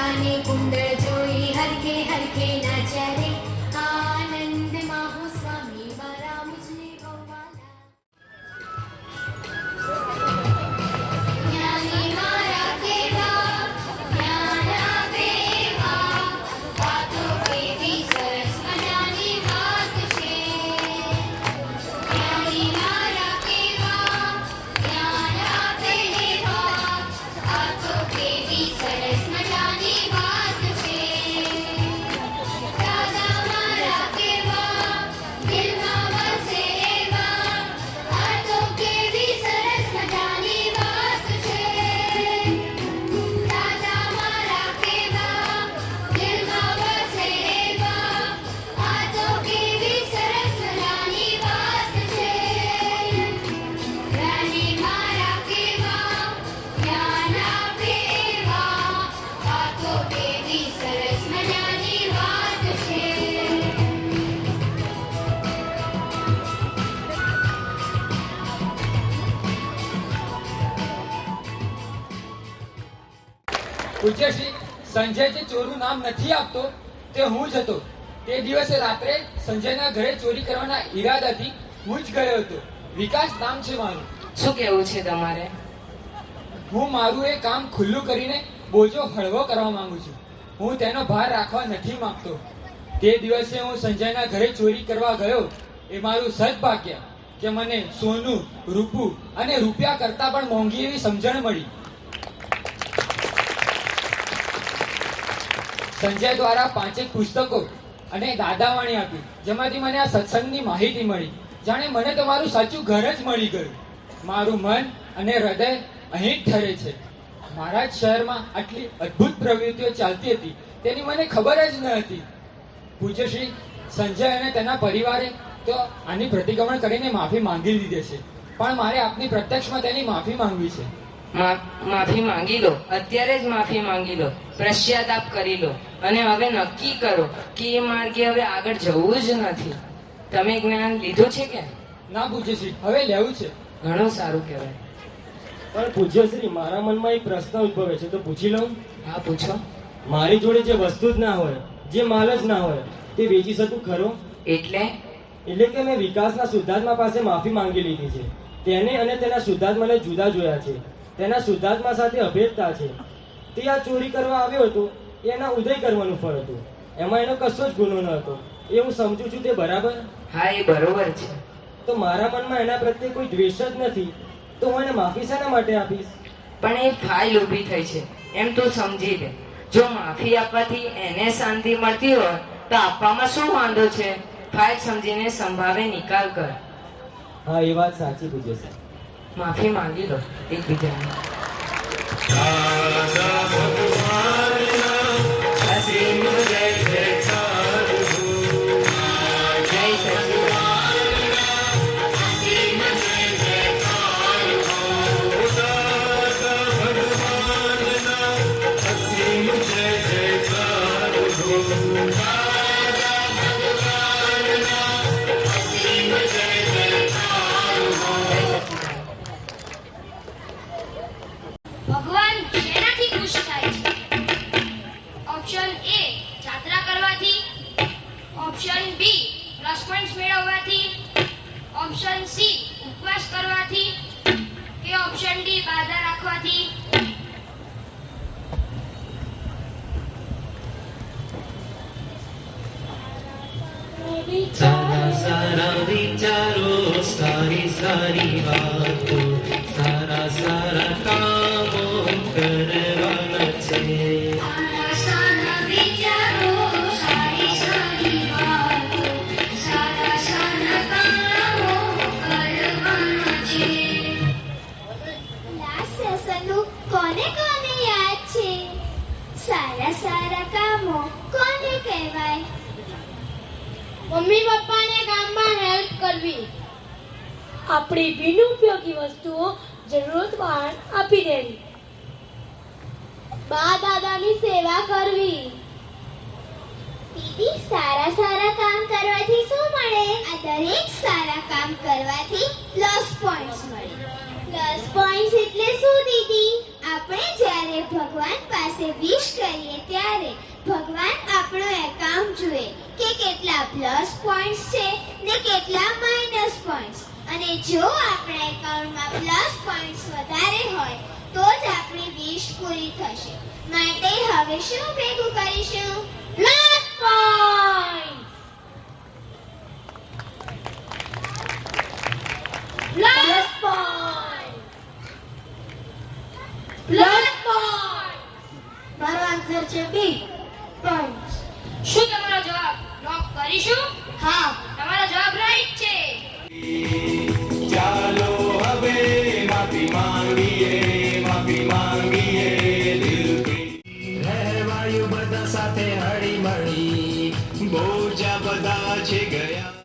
કાને કુંડળ જોઈ હરખે હરખે નાચ્યા રે આનંદમાં હું સ્વામી મારા મુજને ગૌવાલા જ્ઞાની મારા કેવા જ્ઞાન આપે એવા વાતો કેવી સરસ મજાની વાત છે જ્ઞાની મારા કેવા જ્ઞાન આપે એવા વાતો કેવી સરસ મજાની વાત છે દાદા મારા કેવા દિલમાં વસે એવા વાતો કેવી સરસ મજાની વાત છે દાદા મારા કેવા દિલમાં વસે એવા વાતો કેવી સરસ મજાની વાત છે રાની મારા કેવા જ્ઞાન આપે એવા વાતો કેવી સરસ મજાની વાત છે પૂજ્ય શ્રી સંજય જે ચોરનું નામ નથી આપતો તે હું જ હતો. તે દિવસે રાત્રે સંજયના ઘરે ચોરી કરવાના ઈરાદાથી હું જ ગયો હતો. વિકાસ નામ છે મારું. શું કેવું છે તમારે? હું મારું એ કામ ખુલ્લું કરીને બોજો હળવો કરવા માંગુ છું. હું તેનો ભાર રાખવા નથી માંગતો. તે દિવસે હું સંજયના ઘરે ચોરી કરવા ગયો એ મારું સદભાગ્ય કે મને સોનું, રૂપું અને રૂપિયા કરતા પણ મોંઘી એવી સમજણ મળી. સંજય દ્વારા 5 પુસ્તકો અને દાદાવાણી આપી જેમાંથી મને આ સત્સંગની માહિતી મળી. જાણે મને તો મારું સાચું ઘર જ મળી ગયું. મારું મન અને હૃદય અહીં જ ઠરે છે. મારા જ શહેરમાં આટલી અદ્ભુત પ્રવૃત્તિઓ ચાલતી હતી તેની મને ખબર જ ન હતી. પૂજ્યશ્રી સંજય અને તેના પરિવારે તો આની પ્રતિક્રમણ કરીને માફી માંગી લીધી છે, પણ મારે આપની પ્રત્યક્ષમાં તેની માફી માંગવી છે. માફી માંગી લો, અત્યારે જ માફી માંગી લો, પશ્ચાતાપ કરી લો અને હવે નક્કી કરો કે એ માર્ગે હવે આગળ જવું જ નથી. તમે જ્ઞાન લીધું છે કે? ના પૂજ્યશ્રી, હવે લેવું છે. ઘણું સારું કહેવાય. પણ પૂજ્યશ્રી, મારા મનમાં એક પ્રશ્ન ઉદ્ભવે છે, તો પૂછી લઉં? હા, પૂછો. મારી જોડે જે વસ્તુ જ ના હોય, જે માલ જ ના હોય, તે વેચી શકું ખરો? એટલે કે મેં વિકાસના શુદ્ધાત્મા પાસે માફી માંગી લીધી છે. તેને અને તેના શુદ્ધાત્માને જુદા જોયા છે. તેના શુદ્ધાત્મા સાથે અભેદતા છે. તે આ ચોરી કરવા આવ્યો હતો, એના ઉદય કરવાનું ફળ હતું. એમાં એનો કશો જ ગુનો ન હતો. એ હું સમજુ છું, તે બરાબર? હા, એ બરોબર છે. તો મારા મનમાં એના પ્રત્યે કોઈ દ્વેષ જ નથી, તો હું એને માફી શાના માટે આપીશ? પણ એ ફાઇલ ઊભી થઈ છે એમ તું સમજી લે. જો માફી આપવાથી એને શાંતિ મળતી હોય તો આપવામાં શું વાંધો છે? ફાઇલ સમજીને સંભાવે નિકાલ કર. હા, એ વાત સાચી પૂજ્યશ્રી. માફી માંગી લો એકબીજાને. ભગવાન શેનાથી ખુશ થાય છે? ઓપ્શન એ જાત્રા કરવાથી, ઓપ્શન બી પ્લસ પોઈન્ટ્સ મેળવવાથી, ઓપ્શન સી ઉપવાસ કરવાથી કે ઓપ્શન ડી બાધા રાખવાથી. સારા સારા વિચારો, સારી સારી વાતો, સારા સારા કામો કરવાના છે. સારા સારા વિચારો, સારી સારી વાતો, સારા સારા કામો કરવાના છે. લાસ્ય સનુ કોને કોને યાદ છે? સારા સારા કામો કોને કહેવાય? મમ્મી પપ્પાને કામમાં હેલ્પ કરવી, આપણી બિનઉપયોગી વસ્તુઓ જરૂરતમંદ આપી દેવી, બા દાદાની સેવા કરવી. દીદી, સારા સારા કામ કરવાથી શું મળે? આ દરેક સારા કામ કરવાથી પ્લસ પોઈન્ટ્સ મળે. પ્લસ પોઈન્ટ્સ એટલે શું દીદી? આપણે જ્યારે ભગવાન પાસે વિશ કરીએ ત્યારે પ્લસ પોઈન્ટ્સ છે ને કેટલા માઇનસ પોઈન્ટ્સ. અને જો આપણા એકાઉન્ટમાં પ્લસ પોઈન્ટ્સ વધારે હોય તો જ આપણી વિશ પૂરી થશે. માટે હવે શું ભેગું કરીશું? Plus point plus point plus point. મારો આન્સર છે બી પોઈન્ટ. શું તમારો જવાબ લોક કરીશું? હા, તમારો જવાબ રાઈટ છે. ચાલો હવે માફી માંગીએ દિલથી. રહેવાયું બધા સાથે હળી મળી, બોજા બધા છે ગયા.